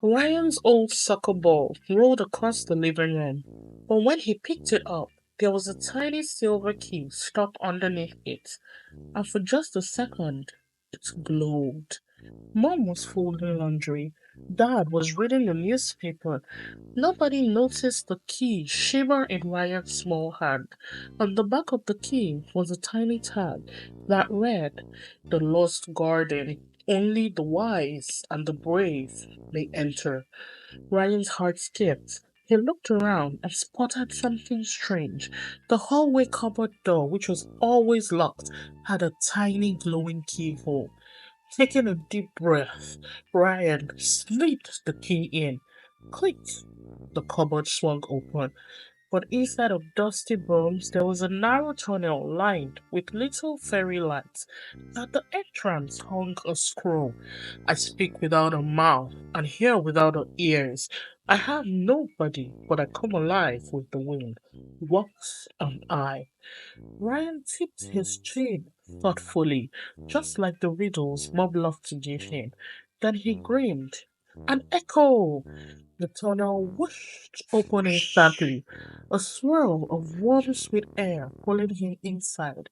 Ryan's old soccer ball rolled across the living room, but when he picked it up, there was a tiny silver key stuck underneath it, and for just a second, it glowed. Mom was folding laundry. Dad was reading the newspaper. Nobody noticed the key shimmer in Ryan's small hand. On the back of the key was a tiny tag that read, "The Lost Garden. Only the wise and the brave may enter." Ryan's heart skipped. He looked around and spotted something strange. The hallway cupboard door, which was always locked, had a tiny glowing keyhole. Taking a deep breath, Ryan slipped the key in. Click! The cupboard swung open, but instead of dusty brooms, there was a narrow tunnel lined with little fairy lights. At the entrance hung a scroll. "I speak without a mouth and hear without ears. I have nobody, but I come alive with the wind. What am I?" Ryan tipped his chin thoughtfully, just like the riddles Mob loved to give him. Then he grinned. "An echo!" The tunnel whooshed open instantly, a swirl of warm, sweet air pulling him inside.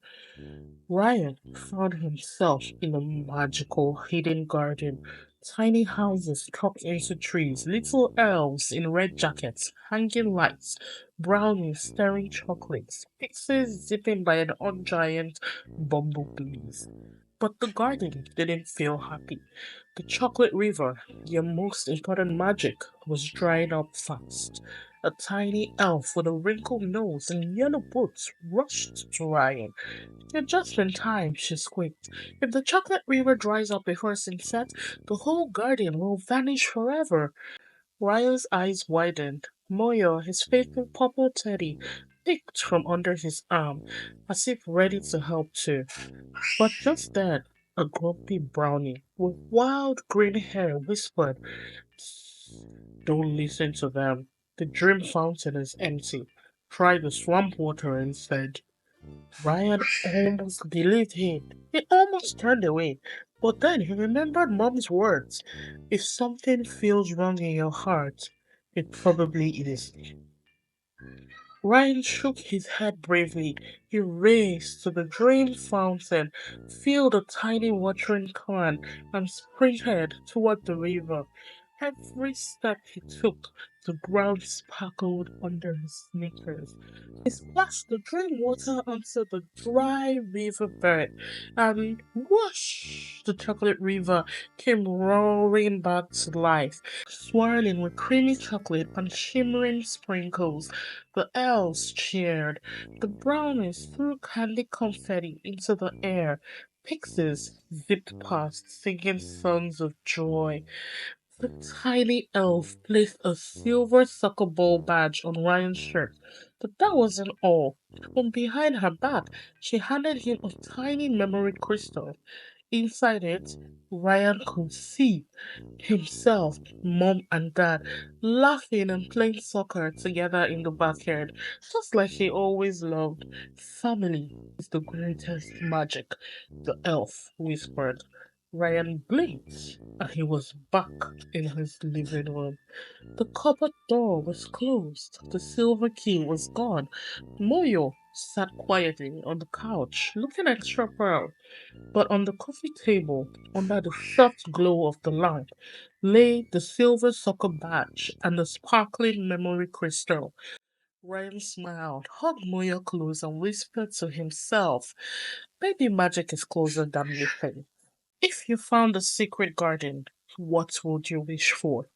Ryan found himself in a magical hidden garden. Tiny houses tucked into trees, little elves in red jackets, hanging lights, brownies stirring chocolates, pixies zipping by on giant bumblebees. But the garden didn't feel happy. The chocolate river, their most important magic, was drying up fast. A tiny elf with a wrinkled nose and yellow boots rushed to Ryan. "You're just in time," she squeaked. "If the chocolate river dries up before sunset, the whole garden will vanish forever." Ryan's eyes widened. Moyo, his faithful purple teddy, peeked from under his arm, as if ready to help too. But just then, a grumpy brownie with wild green hair whispered, "Don't listen to them. The dream fountain is empty. Try the swamp water instead." Ryan almost believed him. He almost turned away. But then he remembered Mom's words. "If something feels wrong in your heart, it probably is." Ryan shook his head bravely. He raced to the drain fountain, filled a tiny watering can, and sprinted toward the river. Every step he took, the ground sparkled under his sneakers. He splashed the drain water onto the dry river bed, and whoosh! The chocolate river came roaring back to life, swirling with creamy chocolate and shimmering sprinkles. The elves cheered. The brownies threw candy confetti into the air. Pixies zipped past, singing songs of joy. The tiny elf placed a silver soccer ball badge on Ryan's shirt. But that wasn't all. From behind her back, she handed him a tiny memory crystal. Inside it, Ryan could see himself, Mom, and Dad laughing and playing soccer together in the backyard, just like he always loved. "Family is the greatest magic," the elf whispered. Ryan blinked, and he was back in his living room. The cupboard door was closed. The silver key was gone. Moyo sat quietly on the couch, looking extra proud. But on the coffee table, under the soft glow of the lamp, lay the silver soccer badge and the sparkling memory crystal. Ryan smiled, hugged Moyo close, and whispered to himself, "Maybe magic is closer than we think." "If you found a secret garden, what would you wish for?"